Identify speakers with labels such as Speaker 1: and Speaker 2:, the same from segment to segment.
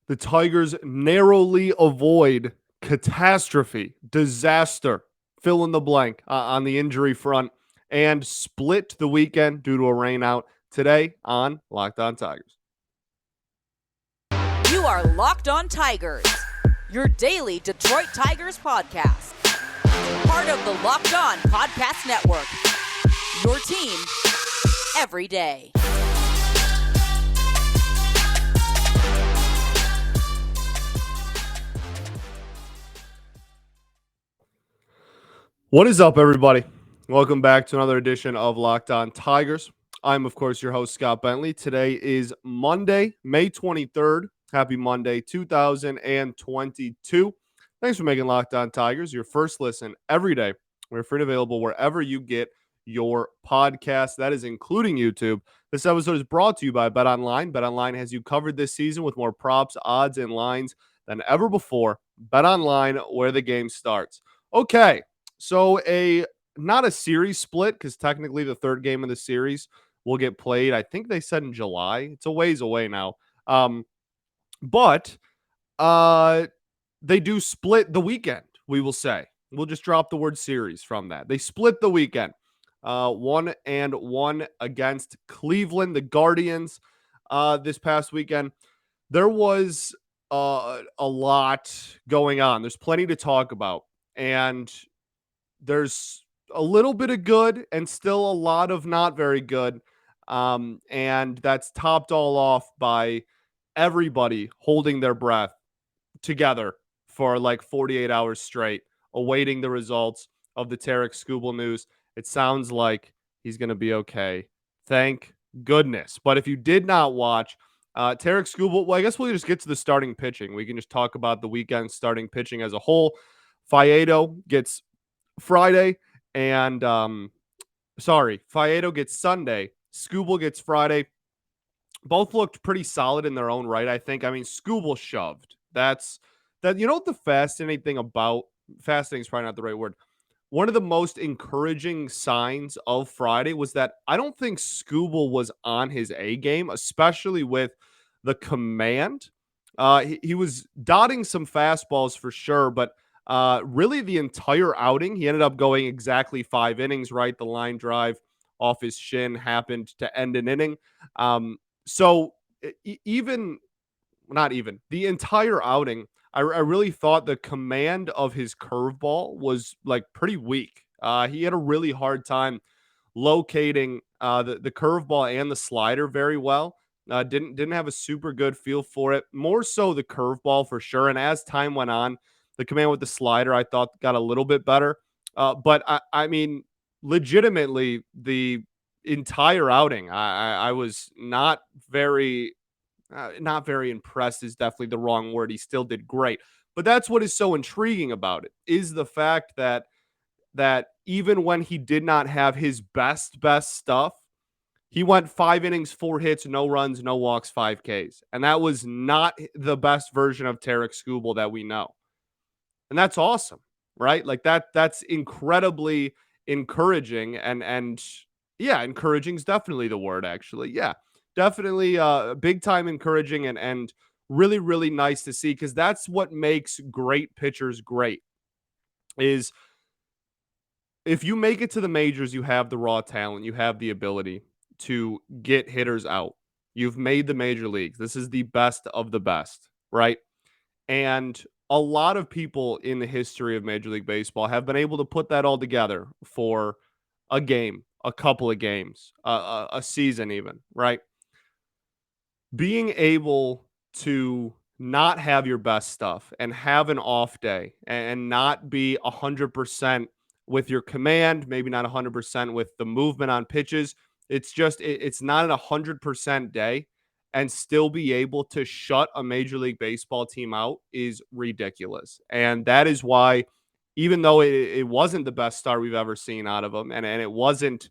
Speaker 1: The Tigers narrowly avoid catastrophe, disaster, fill in the blank on the injury front, and split the weekend due to a rainout today on Locked On Tigers.
Speaker 2: You are Locked On Tigers, your daily Detroit Tigers podcast. Part of the Locked On Podcast Network, your team every day.
Speaker 1: What is up, everybody? Welcome back to another edition of Locked On Tigers. I'm, of course, your host, Scott Bentley. Today is Monday, May 23rd. Happy Monday, 2022. Thanks for making Locked On Tigers your first listen every day. We're free and available wherever you get your podcast. That is including YouTube. This episode is brought to you by BetOnline. BetOnline has you covered this season with more props, odds, and lines than ever before. BetOnline, where the game starts. Okay. So not a series split, because technically the third game of the series will get played. I think they said in July. It's a ways away now. But they do split the weekend, we will say. We'll just drop the word series from that. They split the weekend. 1-1 against Cleveland, the Guardians, this past weekend. There was a lot going on. There's plenty to talk about. And there's a little bit of good and still a lot of not very good. And that's topped all off by everybody holding their breath together for like 48 hours straight, awaiting the results of the Tarik Skubal news. It sounds like he's going to be okay. Thank goodness. But if you did not watch, Tarik Skubal, well, I guess we'll just get to the starting pitching. We can just talk about the weekend starting pitching as a whole. Faedo gets Friday, and Faedo gets Sunday. Skubal gets Friday. Both looked pretty solid in their own right, I think. I mean, Skubal shoved. That. You know what the fascinating thing about fascinating is probably not the right word. One of the most encouraging signs of Friday was that I don't think Skubal was on his A game, especially with the command. He was dotting some fastballs for sure, but really the entire outing, he ended up going exactly 5 innings, right? The line drive off his shin happened to end an inning. So even, not even, the entire outing, I really thought the command of his curveball was like pretty weak. He had a really hard time locating the curveball and the slider very well. Didn't have a super good feel for it. More so the curveball for sure. And as time went on, the command with the slider I thought got a little bit better. But I mean, legitimately, the entire outing, I was not very impressed is definitely the wrong word. He still did great. But that's what is so intriguing about it, is the fact that even when he did not have his best stuff, he went 5 innings, 4 hits, no runs, no walks, 5 Ks. And that was not the best version of Tarik Skubal that we know. And that's awesome, right? Like that's incredibly encouraging. And yeah, encouraging is definitely the word, actually. Yeah. Definitely big time encouraging and really, really nice to see, because that's what makes great pitchers great. Is if you make it to the majors, you have the raw talent, you have the ability to get hitters out. You've made the major leagues. This is the best of the best, right? And a lot of people in the history of Major League Baseball have been able to put that all together for a game, a couple of games, a season even, right? Being able to not have your best stuff and have an off day and not be 100% with your command, maybe not 100% with the movement on pitches. It's not an 100% day, and still be able to shut a Major League Baseball team out is ridiculous. And that is why, even though it wasn't the best start we've ever seen out of him, and it wasn't,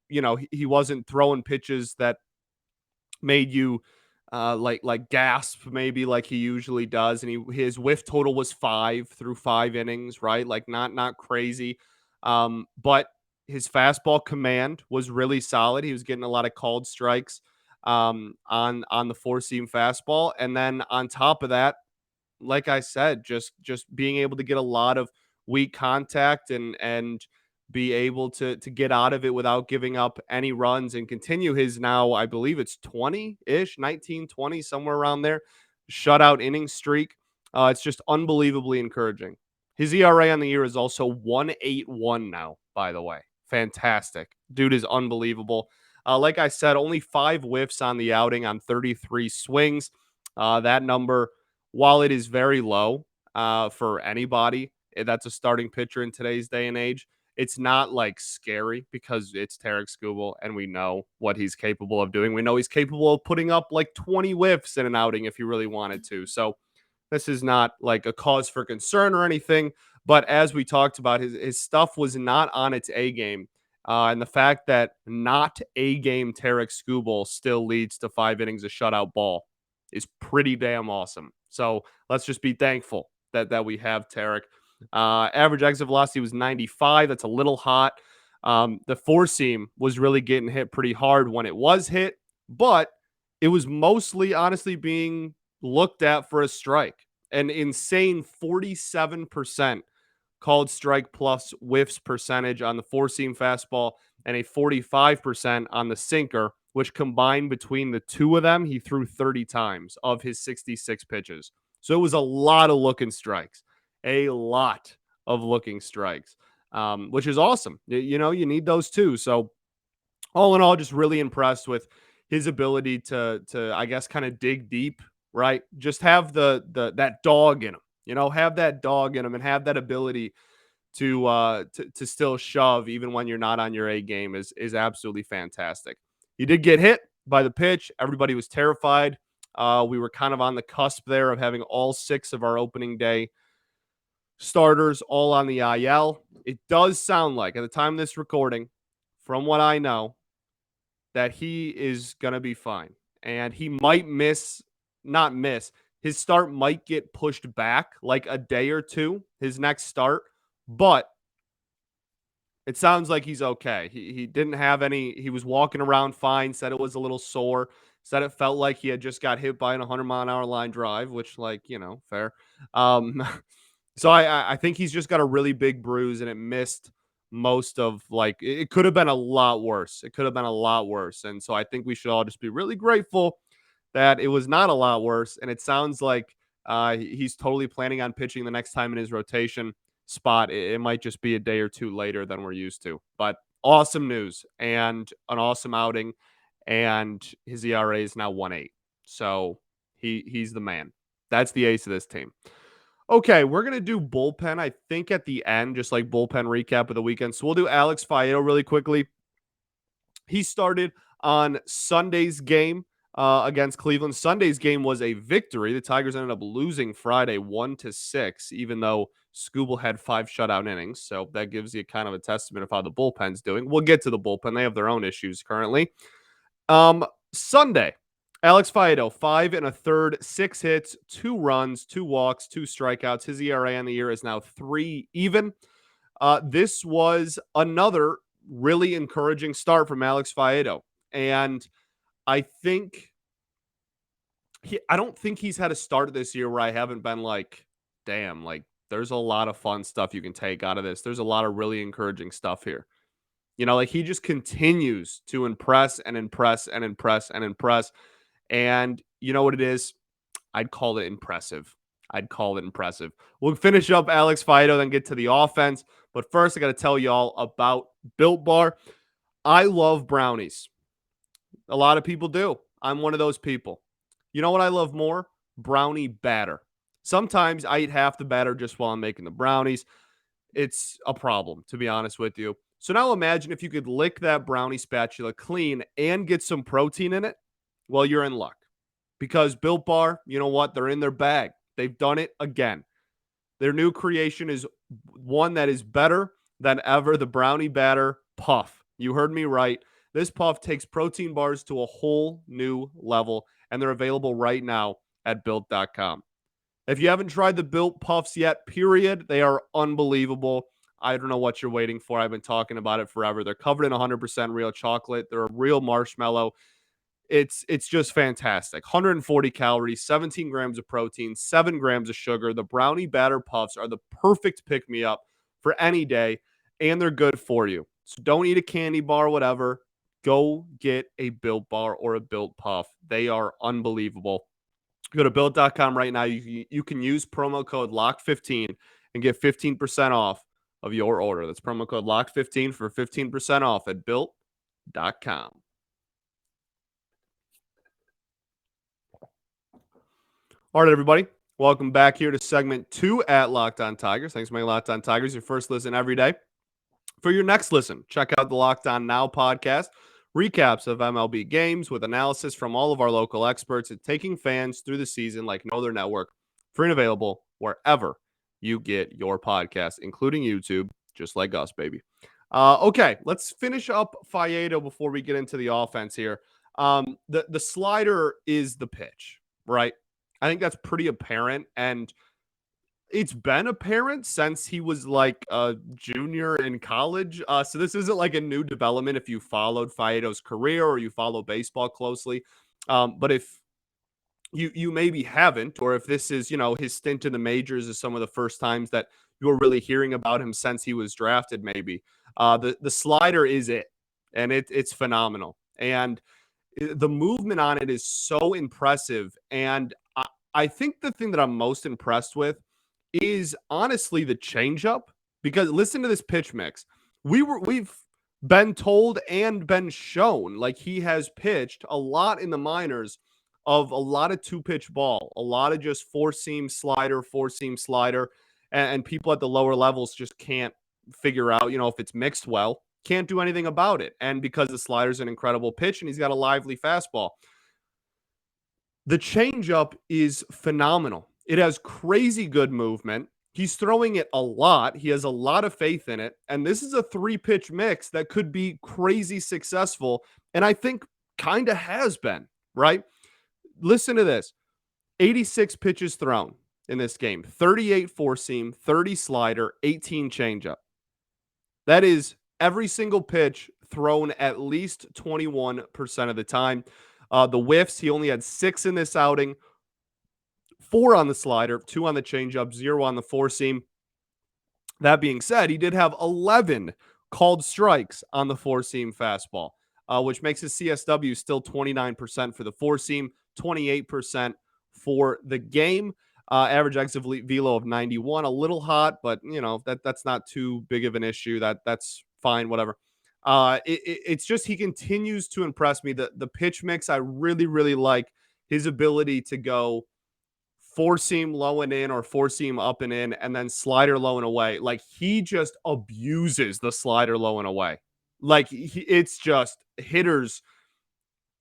Speaker 1: he wasn't throwing pitches that made you like gasp, maybe, like he usually does, and his whiff total was 5 through 5 innings, right? Like not crazy, but his fastball command was really solid. He was getting a lot of called strikes. on the four seam fastball. And then on top of that, like I said, just being able to get a lot of weak contact and be able to get out of it without giving up any runs and continue his now, I believe it's 20-ish, 19, 20, somewhere around there, shutout inning streak. It's just unbelievably encouraging. His ERA on the year is also 1.81 now, by the way. Fantastic. Dude is unbelievable. Like I said, only 5 whiffs on the outing on 33 swings. That number, while it is very low for anybody that's a starting pitcher in today's day and age, it's not like scary because it's Tarik Skubal and we know what he's capable of doing. We know he's capable of putting up like 20 whiffs in an outing if he really wanted to. So this is not like a cause for concern or anything. But as we talked about, his stuff was not on its A game. And the fact that not A game Tarik Skubal still leads to 5 innings of shutout ball is pretty damn awesome. So let's just be thankful that we have Tarik. Average exit velocity was 95. That's a little hot. The four seam was really getting hit pretty hard when it was hit, but it was mostly honestly being looked at for a strike. An insane 47% called strike plus whiffs percentage on the four seam fastball and a 45% on the sinker, which combined between the two of them, he threw 30 times of his 66 pitches. So it was a lot of looking strikes, a lot of looking strikes, which is awesome. You know, you need those too. So all in all, just really impressed with his ability to I guess kind of dig deep, right? Just have the that dog in him, you know, have that dog in him and have that ability to still shove even when you're not on your A game is absolutely fantastic. He did get hit by the pitch. Everybody was terrified. We were kind of on the cusp there of having all 6 of our opening day starters all on the IL. It does sound like at the time of this recording, from what I know, that he is going to be fine. And he might not miss. His start might get pushed back like a day or two, his next start, but it sounds like he's okay. He didn't have any, he was walking around fine, said it was a little sore, said it felt like he had just got hit by an 100-mile-an-hour line drive, which, like, you know, fair. So I think he's just got a really big bruise and it missed most of, like, it could have been a lot worse. It could have been a lot worse. And so I think we should all just be really grateful that it was not a lot worse. And it sounds like he's totally planning on pitching the next time in his rotation spot. It might just be a day or two later than we're used to. But awesome news and an awesome outing. And his ERA is now 1.8. So he's the man. That's the ace of this team. Okay, we're going to do bullpen, I think, at the end, just like bullpen recap of the weekend. So we'll do Alex Faedo really quickly. He started on Sunday's game against Cleveland. Sunday's game was a victory. The Tigers ended up losing Friday 1-6, even though Skubal had 5 shutout innings. So that gives you kind of a testament of how the bullpen's doing. We'll get to the bullpen. They have their own issues currently. Sunday, Alex Faedo, 5 1/3, 6 hits, 2 runs, 2 walks, 2 strikeouts. His ERA on the year is now 3 even. This was another really encouraging start from Alex Faedo. And I think I don't think he's had a start this year where I haven't been like, damn, like there's a lot of fun stuff you can take out of this. There's a lot of really encouraging stuff here. You know, like he just continues to impress and impress and impress and impress. And you know what it is? I'd call it impressive. I'd call it impressive. We'll finish up Alex Faedo, then get to the offense. But first, I got to tell y'all about Built Bar. I love brownies. A lot of people do. I'm one of those people. You know what I love more? Brownie batter. Sometimes I eat half the batter just while I'm making the brownies. It's a problem, to be honest with you. So now imagine if you could lick that brownie spatula clean and get some protein in it. Well, you're in luck. Because Built Bar, you know what? They're in their bag. They've done it again. Their new creation is one that is better than ever, the brownie batter puff. You heard me right. This puff takes protein bars to a whole new level, and they're available right now at Built.com. If you haven't tried the Built Puffs yet, period, they are unbelievable. I don't know what you're waiting for. I've been talking about it forever. They're covered in 100% real chocolate. They're a real marshmallow. It's just fantastic. 140 calories, 17 grams of protein, 7 grams of sugar. The brownie batter puffs are the perfect pick me up for any day, and they're good for you. So don't eat a candy bar, whatever. Go get a Built Bar or a Built Puff. They are unbelievable. Go to built.com right now. You can use promo code LOCK15 and get 15% off of your order. That's promo code LOCK15 for 15% off at built.com. All right, everybody. Welcome back here to segment 2 at Locked On Tigers. Thanks for making Locked On Tigers your first listen every day. For your next listen, check out the Locked On Now podcast. Recaps of MLB games with analysis from all of our local experts and taking fans through the season like no other network. Free and available wherever you get your podcast, including YouTube, just like us, baby. Okay, let's finish up Faedo before we get into the offense here. The slider is the pitch, right? I think that's pretty apparent, and it's been apparent since he was like a junior in college. So this isn't like a new development if you followed Faedo's career or you follow baseball closely. But if you maybe haven't, or if this is, his stint in the majors is some of the first times that you're really hearing about him since he was drafted, maybe. The slider is it, and it's phenomenal. And the movement on it is so impressive. And I think the thing that I'm most impressed with is honestly the changeup. Because listen to this pitch mix. We've been told and been shown like he has pitched a lot in the minors of a lot of two-pitch ball, a lot of just four-seam slider, and people at the lower levels just can't figure out, if it's mixed well, can't do anything about it. And because the slider's an incredible pitch and he's got a lively fastball, the changeup is phenomenal. It has crazy good movement. He's throwing it a lot. He has a lot of faith in it. And this is a three-pitch mix that could be crazy successful. And I think kind of has been, right? Listen to this. 86 pitches thrown in this game. 38 four-seam, 30 slider, 18 changeup. That is every single pitch thrown at least 21% of the time. The whiffs, he only had 6 in this outing, 4 on the slider, 2 on the changeup, 0 on the four-seam. That being said, he did have 11 called strikes on the four-seam fastball, which makes his CSW still 29% for the four-seam, 28% for the game. Average exit velo of 91, a little hot, but that's not too big of an issue. That's fine, whatever. It's just he continues to impress me. The pitch mix, I really, really like his ability to go four-seam low and in or four-seam up and in, and then slider low and away. Like, he just abuses the slider low and away. Like, it's just hitters.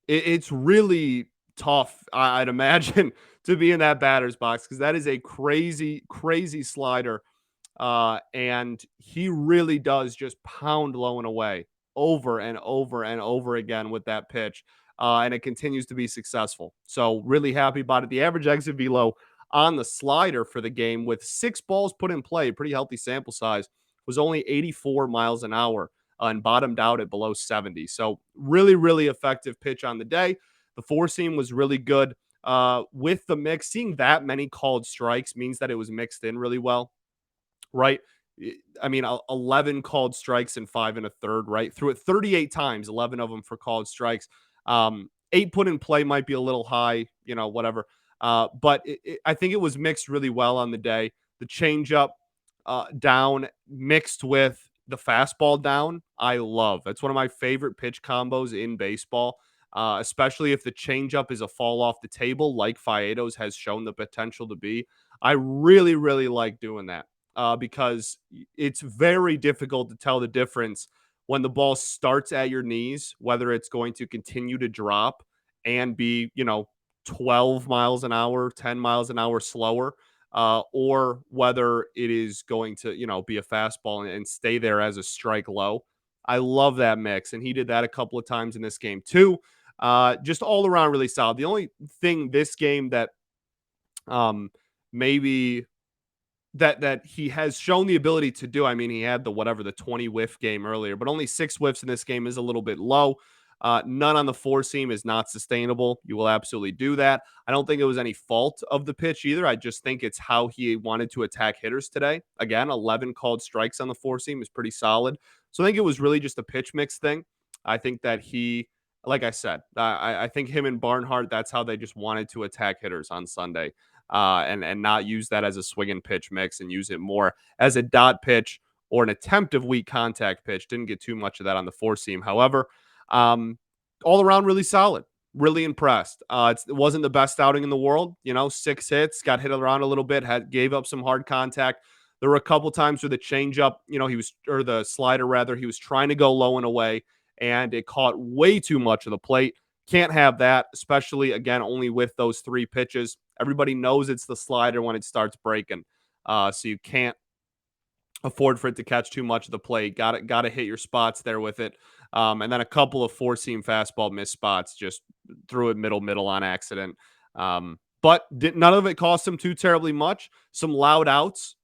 Speaker 1: It's really tough, I'd imagine, to be in that batter's box because that is a crazy, crazy slider. And he really does just pound low and away over and over and over again with that pitch. And it continues to be successful. So really happy about it. The average exit velo on the slider for the game with 6 balls put in play, pretty healthy sample size, was only 84 miles an hour and bottomed out at below 70. So really, really effective pitch on the day. The four seam was really good. With the mix, seeing that many called strikes means that it was mixed in really well, right? I mean, 11 called strikes and 5 1/3, right? Threw it 38 times, 11 of them for called strikes. 8 put in play might be a little high, whatever. But I think it was mixed really well on the day. The changeup down mixed with the fastball down, I love. That's one of my favorite pitch combos in baseball, especially if the changeup is a fall off the table like Faedo's has shown the potential to be. I really, really like doing that because it's very difficult to tell the difference when the ball starts at your knees, whether it's going to continue to drop and be, 12 miles an hour, 10 miles an hour slower, or whether it is going to, be a fastball and stay there as a strike low. I love that mix, and he did that a couple of times in this game too. Just all around really solid. The only thing this game that maybe that he has shown the ability to do, I mean, he had the 20 whiff game earlier, but only 6 whiffs in this game is a little bit low. None on the four seam is not sustainable. You will absolutely do that. I don't think it was any fault of the pitch either. I just think it's how he wanted to attack hitters today. Again, 11 called strikes on the four seam is pretty solid. So I think it was really just a pitch mix thing. I think that like I said, I think him and Barnhart, that's how they just wanted to attack hitters on Sunday, and not use that as a swing and pitch mix and use it more as a dot pitch or an attempt of weak contact pitch. Didn't get too much of that on the four seam. However, all around really solid. Really impressed. It wasn't the best outing in the world. 6 hits, got hit around a little bit, gave up some hard contact. There were a couple times where the changeup, or the slider rather, he was trying to go low and away, and it caught way too much of the plate. Can't have that, especially, again, only with those 3 pitches. Everybody knows it's the slider when it starts breaking. So you can't afford for it to catch too much of the plate. Got to hit your spots there with it. And then a couple of four-seam fastball missed spots, just threw it middle on accident. But none of it cost him too terribly much. Some loud outs,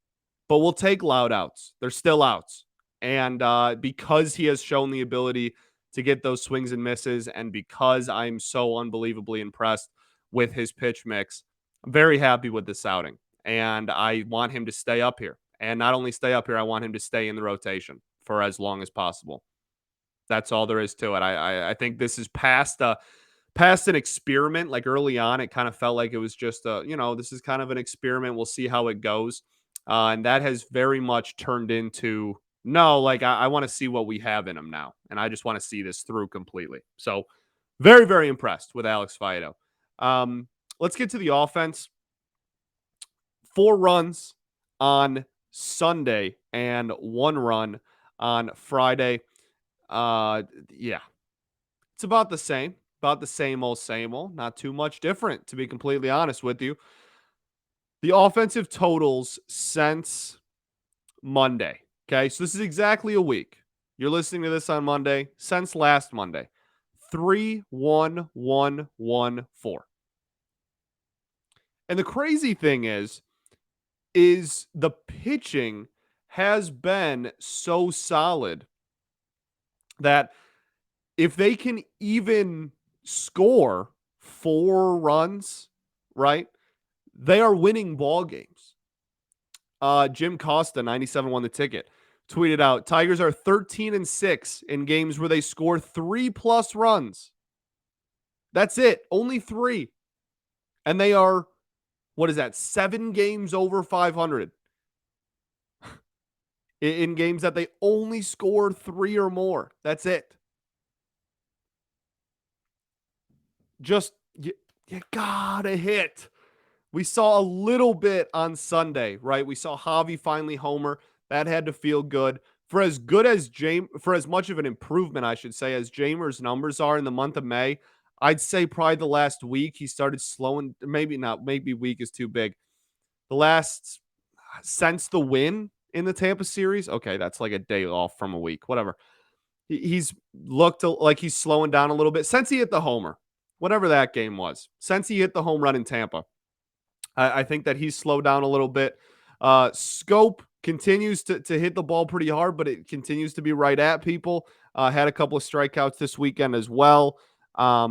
Speaker 1: but we'll take loud outs. They're still outs. And because he has shown the ability to get those swings and misses, and because I'm so unbelievably impressed with his pitch mix, I'm very happy with this outing. And I want him to stay up here. And not only stay up here, I want him to stay in the rotation for as long as possible. That's all there is to it. I think this is past an experiment. Like early on, it kind of felt like it was just this is kind of an experiment. We'll see how it goes. And that has very much turned into, no, like I want to see what we have in him now. And I just want to see this through completely. So very, very impressed with Alex Faedo. Let's get to the offense. 4 runs on Sunday and 1 run on Friday. Yeah, it's about the same same old, not too much different, to be completely honest with you. The offensive totals since Monday. Okay, so this is exactly a week. You're listening to this on Monday. Since last Monday, 3-1-1-1-4. And the crazy thing is the pitching has been so solid that if they can even score 4 runs, right, they are winning ball games. Jim Costa, 97 won the ticket, tweeted out, Tigers are 13-6 in games where they score 3+ runs. That's it. Only 3. And they are, 7 games over 500 in games that they only score 3 or more. That's it. Just, you gotta hit. We saw a little bit on Sunday, right? We saw Javy finally homer. That had to feel good. For as much of an improvement, I should say, as Jamer's numbers are in the month of May, I'd say probably the last week he started slowing. Maybe not. Maybe week is too big. Since the win in the Tampa series, okay, that's like a day off from a week, whatever. He's looked like he's slowing down a little bit since he hit the homer, whatever that game was. Since he hit the home run in Tampa, I think that he's slowed down a little bit. Scope continues to hit the ball pretty hard, but it continues to be right at people. Had a couple of strikeouts this weekend as well. I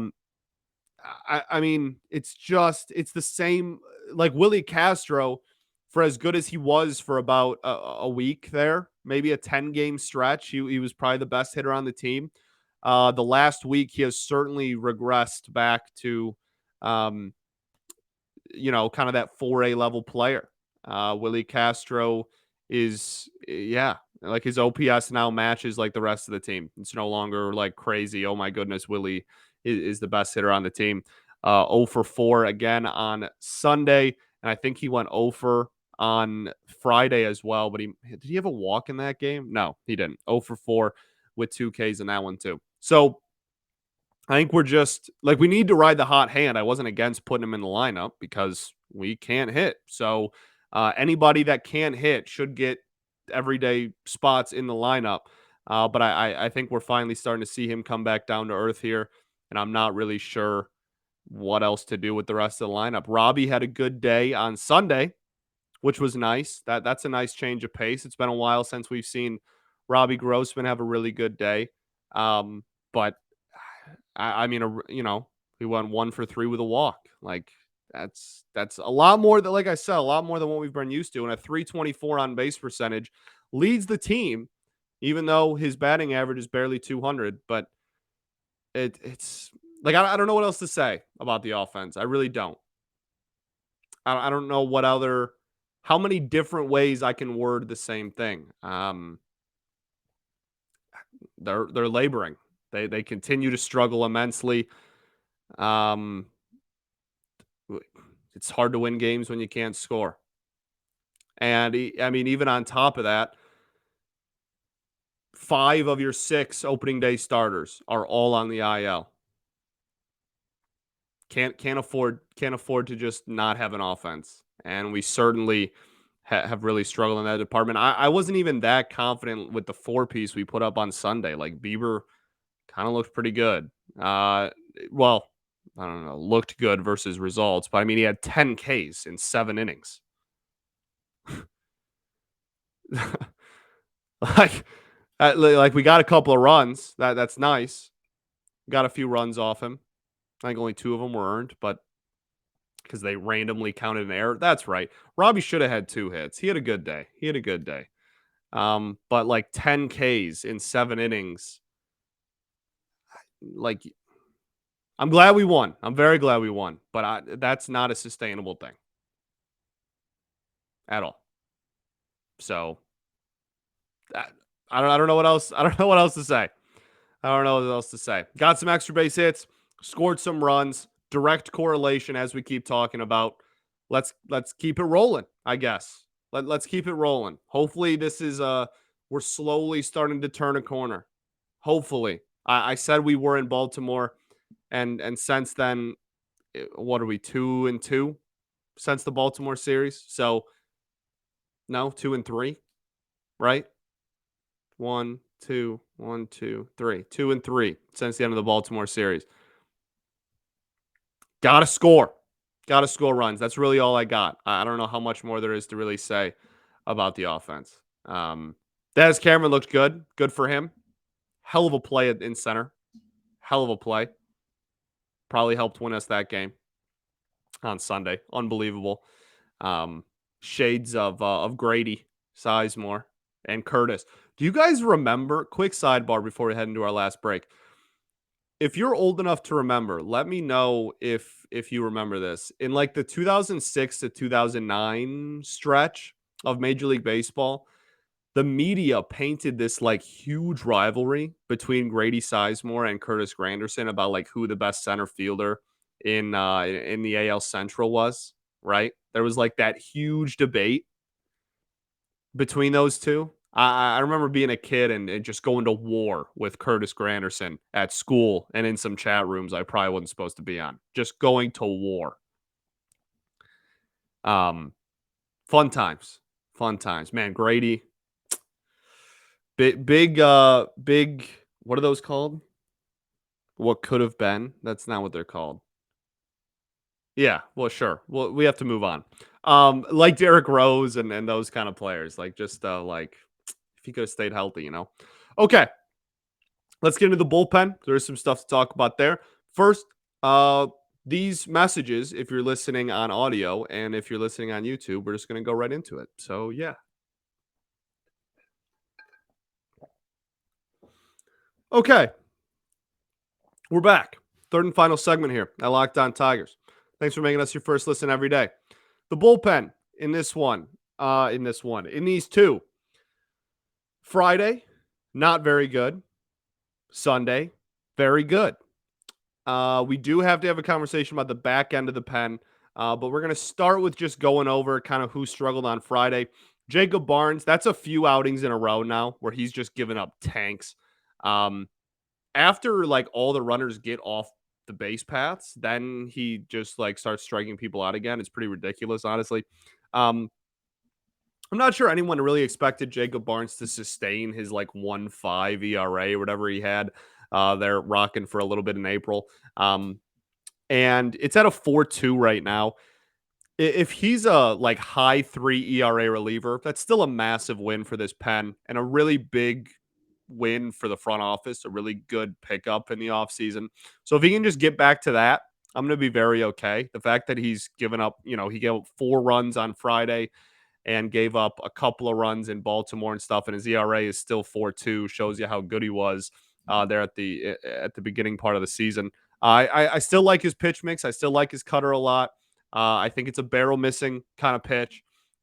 Speaker 1: mean, it's the same. Like Willie Castro, for as good as he was for about a week there, maybe a 10-game stretch, he was probably the best hitter on the team. The last week, he has certainly regressed back to, kind of that 4A level player. Willie Castro is, like his OPS now matches like the rest of the team. It's no longer like crazy. Oh my goodness, Willie is the best hitter on the team. 0 for 4 again on Sunday. And I think he went 0 for on Friday as well. But did he have a walk in that game? No, he didn't. 0 for 4 with 2 Ks in that one too. So I think we're just like, we need to ride the hot hand. I wasn't against putting him in the lineup because we can't hit. So anybody that can hit should get everyday spots in the lineup. But I think we're finally starting to see him come back down to earth here. And I'm not really sure what else to do with the rest of the lineup. Robbie had a good day on Sunday, which was nice. That's a nice change of pace. It's been a while since we've seen Robbie Grossman have a really good day. But I mean, he went 1 for 3 with a walk. Like that's a lot more than, like I said, a lot more than what we've been used to. And a 324 on base percentage leads the team, even though his batting average is barely 200. But it's like I don't know what else to say about the offense. I really don't. I don't know how many different ways I can word the same thing. They're laboring. They continue to struggle immensely. Um, it's hard to win games when you can't score. And I mean, even on top of that, 5 of your 6 opening day starters are all on the IL. Can't afford to just not have an offense, and we certainly have really struggled in that department. I wasn't even that confident with the 4-piece we put up on Sunday. Like Bieber kind of looked pretty good. Well, I don't know, looked good versus results, but I mean he had 10 Ks in 7 innings. like, like we got a couple of runs. That's nice. Got a few runs off him. I think only 2 of them were earned, but because they randomly counted an error. That's right. Robbie should have had 2 hits. He had a good day. But like 10 Ks in 7 innings. Like, I'm glad we won. I'm very glad we won. But that's not a sustainable thing at all. So I don't know what else. I don't know what else to say. I don't know what else to say. Got some extra base hits, scored some runs, direct correlation as we keep talking about. Let's keep it rolling, I guess. Let's keep it rolling. Hopefully this is we're slowly starting to turn a corner. Hopefully. I said we were in Baltimore and since then what are we 2-2 since the Baltimore series? So no, 2-3, right? 1, 2, 1, 2, 3. 2-3 since the end of the Baltimore series. Gotta score. Gotta score runs. That's really all I got. I don't know how much more there is to really say about the offense. Des Cameron looked good. Good for him. Hell of a play in center. Hell of a play. Probably helped win us that game on Sunday. Unbelievable. Shades of Grady, Sizemore, and Curtis. Do you guys remember? Quick sidebar before we head into our last break. If you're old enough to remember, let me know if you remember this. In like the 2006 to 2009 stretch of Major League Baseball, the media painted this like huge rivalry between Grady Sizemore and Curtis Granderson about like who the best center fielder in the AL Central was, right? There was like that huge debate between those two. I remember being a kid and just going to war with Curtis Granderson at school and in some chat rooms I probably wasn't supposed to be on. Just going to war. Fun times. Fun times. Man, Grady. Big, what are those called? What could have been? That's not what they're called. Yeah, well, sure. Well, we have to move on. Like Derrick Rose and those kind of players. Like just like if he could have stayed healthy, you know. Okay. Let's get into the bullpen. There's some stuff to talk about there. First, these messages, if you're listening on audio and if you're listening on YouTube, we're just going to go right into it. So, yeah. Okay. We're back. Third and final segment here at Locked On Tigers. Thanks for making us your first listen every day. The bullpen in this one, in these two. Friday, not very good. Sunday, very good. We do have to have a conversation about the back end of the pen, but we're going to start with just going over kind of who struggled on Friday. Jacob Barnes, that's a few outings in a row now where he's just given up tanks. After like all the runners get off the base paths, then he just like starts striking people out again. It's pretty ridiculous, honestly. I'm not sure anyone really expected Jacob Barnes to sustain his like 1.5 ERA or whatever he had. They're rocking for a little bit in April. And it's at a 4.2 right now. If he's a like high 3 ERA reliever, that's still a massive win for this pen and a really big win for the front office, a really good pickup in the offseason. So if he can just get back to that, I'm going to be very okay. The fact that he's given up, he gave up 4 runs on Friday and gave up a couple of runs in Baltimore and stuff, and his ERA is still 4.2, shows you how good he was there at the beginning part of the season. I still like his pitch mix. I still like his cutter a lot. I think it's a barrel missing kind of pitch.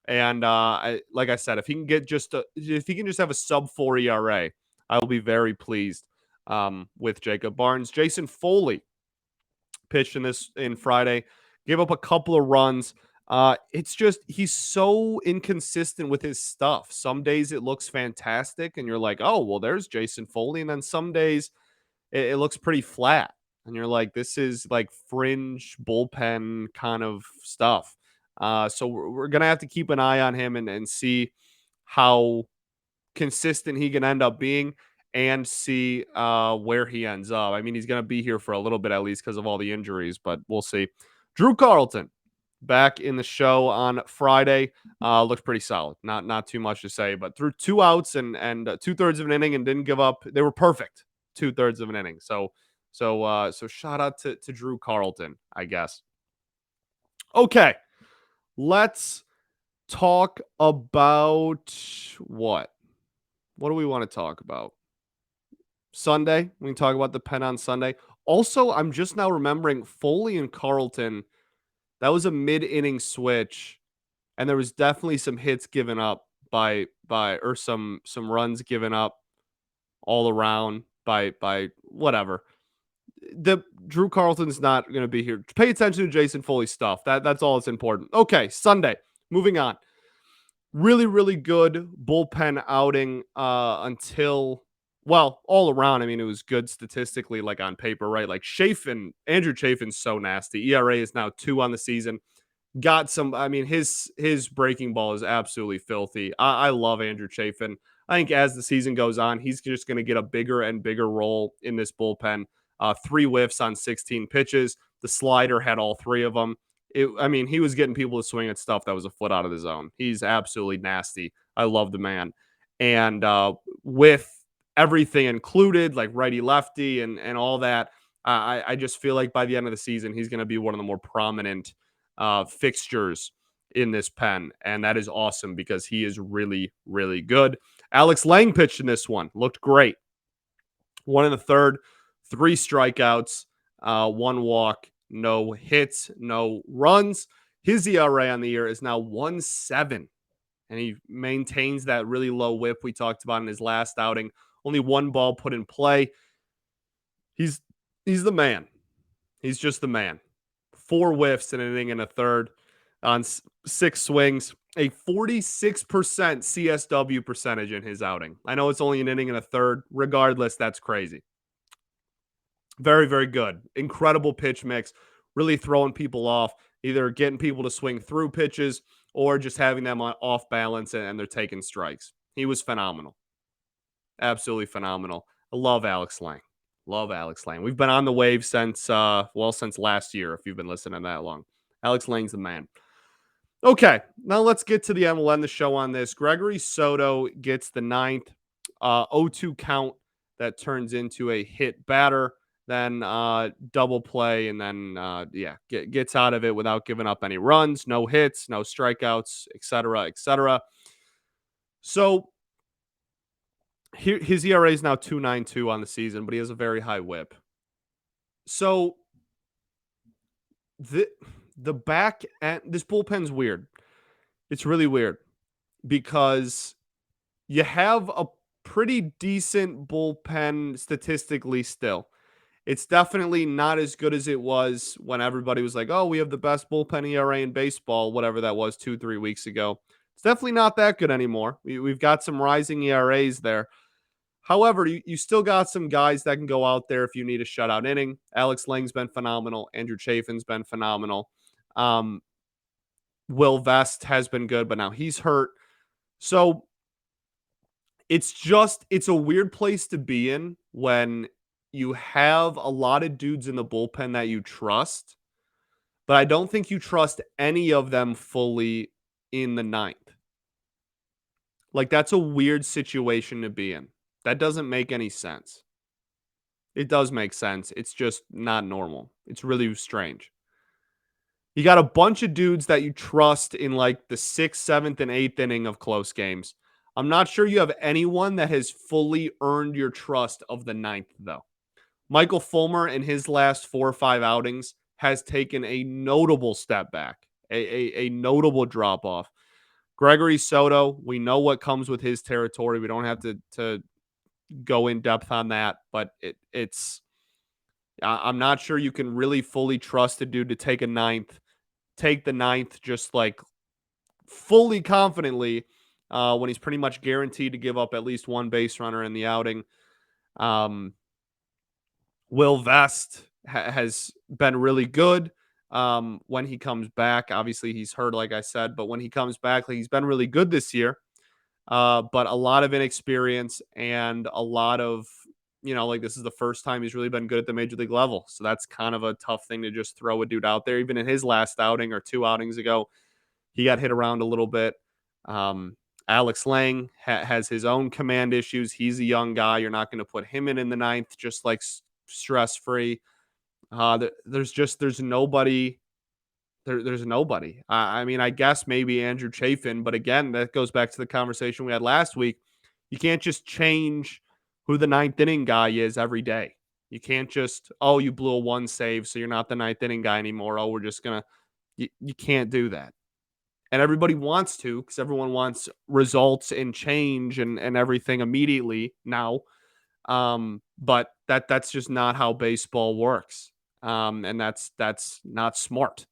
Speaker 1: And like I said, if he can just have a sub 4 ERA, I will be very pleased with Jacob Barnes. Jason Foley pitched in Friday, gave up a couple of runs. It's just he's so inconsistent with his stuff. Some days it looks fantastic, and you're like, oh well, there's Jason Foley, and then some days it looks pretty flat, and you're like, this is like fringe bullpen kind of stuff. So we're gonna have to keep an eye on him and see how consistent he can end up being and see where he ends up. I mean, he's going to be here for a little bit at least because of all the injuries, but we'll see. Drew Carlton back in the show on Friday looked pretty solid. Not too much to say, but threw 2 outs and 2/3 of an inning and didn't give up. They were perfect 2/3 of an inning. So shout out to Drew Carlton, I guess. Okay, let's talk about what? What do we want to talk about? Sunday. We can talk about the pen on Sunday. Also, I'm just now remembering Foley and Carlton. That was a mid-inning switch, and there was definitely some hits given up or some runs given up all around by whatever. The Drew Carlton's not going to be here. Pay attention to Jason Foley's stuff. That's all that's important. Okay, Sunday. Moving on. Really, really good bullpen outing until, well, all around. I mean, it was good statistically, like on paper, right? Like Andrew Chafin's so nasty. ERA is now 2 on the season. Got some, I mean, his breaking ball is absolutely filthy. I love Andrew Chafin. I think as the season goes on, he's just going to get a bigger and bigger role in this bullpen. 3 whiffs on 16 pitches. The slider had all 3 of them. He was getting people to swing at stuff that was a foot out of the zone. He's absolutely nasty. I love the man. And with everything included, like righty lefty and all that, I just feel like by the end of the season, he's going to be one of the more prominent fixtures in this pen. And that is awesome because he is really, really good. Alex Lang pitched in this one. Looked great. 1 in the 3rd, 3 strikeouts, 1 walk. No hits, no runs. His ERA on the year is now 1.7, and he maintains that really low whip we talked about in his last outing. Only 1 ball put in play. He's the man. He's just the man. 4 whiffs in an inning and a third on 6 swings. A 46% CSW percentage in his outing. I know it's only an inning and a third. Regardless, that's crazy. Very, very good. Incredible pitch mix. Really throwing people off, either getting people to swing through pitches or just having them off balance and they're taking strikes. He was phenomenal. Absolutely phenomenal. I love Alex Lang. Love Alex Lang. We've been on the wave since last year, if you've been listening that long. Alex Lang's the man. Okay, now let's get to the end. We'll end the show on this. Gregory Soto gets the 9th 0-2 count that turns into a hit batter. Then double play, and then gets out of it without giving up any runs, no hits, no strikeouts, etc., etc. So his ERA is now 2.92 on the season, but he has a very high whip. So the back end, this bullpen's weird. It's really weird because you have a pretty decent bullpen statistically still. It's definitely not as good as it was when everybody was like, oh, we have the best bullpen ERA in baseball, whatever that was 2-3 weeks ago. It's definitely not that good anymore. We've got some rising ERAs there. However, you still got some guys that can go out there if you need a shutout inning. Alex Lang's been phenomenal. Andrew Chafin's been phenomenal. Will Vest has been good, but now he's hurt. So it's a weird place to be in when you have a lot of dudes in the bullpen that you trust, but I don't think you trust any of them fully in the 9th. Like, that's a weird situation to be in. That doesn't make any sense. It does make sense. It's just not normal. It's really strange. You got a bunch of dudes that you trust in like the 6th, 7th, and 8th inning of close games. I'm not sure you have anyone that has fully earned your trust of the 9th, though. Michael Fulmer in his last 4 or 5 outings has taken a notable step back, a notable drop off. Gregory Soto, we know what comes with his territory. We don't have to go in depth on that, but I'm not sure you can really fully trust a dude to take the 9th just like fully confidently when he's pretty much guaranteed to give up at least one base runner in the outing. Will Vest has been really good when he comes back. Obviously, he's hurt, like I said, but when he comes back, he's been really good this year. But a lot of inexperience and a lot of, like this is the first time he's really been good at the major league level. So that's kind of a tough thing to just throw a dude out there. Even in his last outing or 2 outings ago, he got hit around a little bit. Alex Lang has his own command issues. He's a young guy. You're not going to put him in the 9th, just like stress-free. There's nobody. There's nobody. I mean, I guess maybe Andrew Chafin, but again, that goes back to the conversation we had last week. You can't just change who the 9th inning guy is every day. You can't just, you blew a 1 save, so you're not the 9th inning guy anymore. We're just going to, you can't do that. And everybody wants to, because everyone wants results and change and everything immediately now. But that's just not how baseball works. And that's not smart.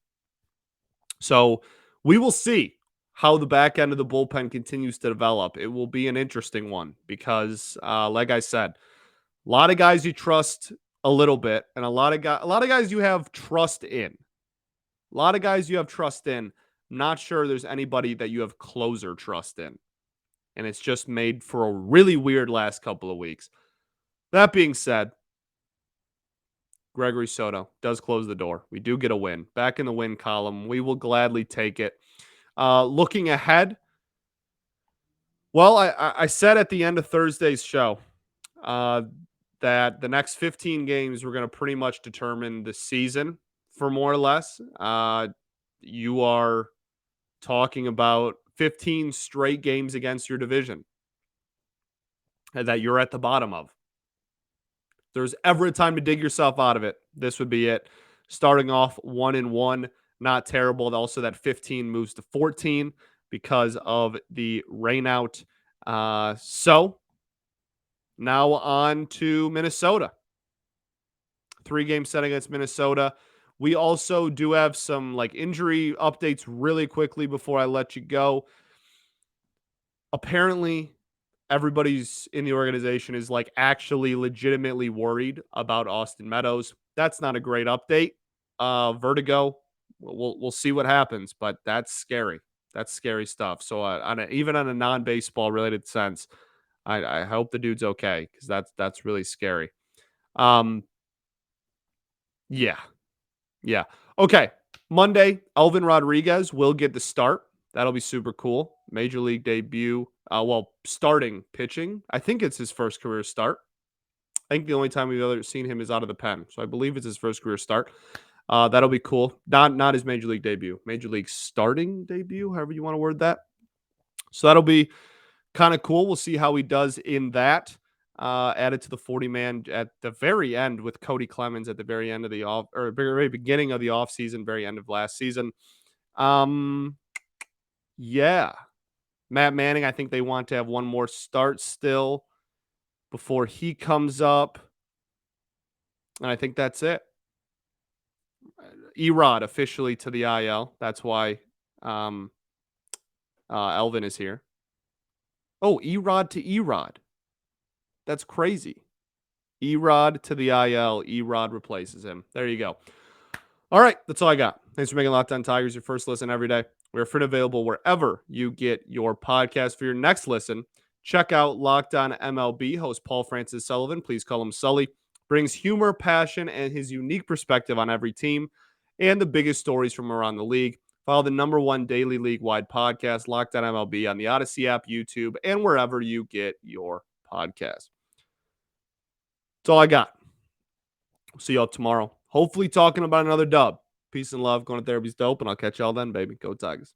Speaker 1: So we will see how the back end of the bullpen continues to develop. It will be an interesting one because, like I said, a lot of guys you trust a little bit, and a lot of guys you have trust in. A lot of guys you have trust in. Not sure there's anybody that you have closer trust in. And it's just made for a really weird last couple of weeks. That being said, Gregory Soto does close the door. We do get a win. Back in the win column. We will gladly take it. Looking ahead, well, I said at the end of Thursday's show that the next 15 games were going to pretty much determine the season for more or less. You are talking about 15 straight games against your division that you're at the bottom of. If there's ever a time to dig yourself out of it, this would be it. Starting off 1-1, not terrible. Also, that 15 moves to 14 because of the rainout. So now on to Minnesota. 3-game set against Minnesota. We also do have some injury updates really quickly before I let you go. Apparently, everybody's in the organization is actually legitimately worried about Austin Meadows. That's not a great update. Vertigo. We'll see what happens, but that's scary. That's scary stuff. So even on a non-baseball related sense, I hope the dude's okay because that's really scary. Yeah. Okay. Monday, Elvin Rodriguez will get the start. That'll be super cool. Major league debut. Starting pitching. I think it's his first career start. I think the only time we've ever seen him is out of the pen. So I believe it's his first career start. That'll be cool. Not his major league debut. Major league starting debut, however you want to word that. So that'll be kind of cool. We'll see how he does in that. Added to the 40-man at the very end with Cody Clemens at the very end of the very beginning of the offseason, very end of last season. Yeah. Matt Manning, I think they want to have one more start still before he comes up. And I think that's it. Erod officially to the IL. That's why Elvin is here. Oh, Erod to Erod. That's crazy. Erod to the IL. Erod replaces him. There you go. All right, that's all I got. Thanks for making Locked On Tigers your first listen every day. We're free and available wherever you get your podcast. For your next listen, check out Locked On MLB. Host Paul Francis Sullivan, please call him Sully, brings humor, passion, and his unique perspective on every team and the biggest stories from around the league. Follow the #1 daily league-wide podcast, Locked On MLB, on the Odyssey app, YouTube, and wherever you get your podcast. That's all I got. See y'all tomorrow. Hopefully talking about another dub. Peace and love. Going to therapy's dope, and I'll catch y'all then, baby. Go Tigers.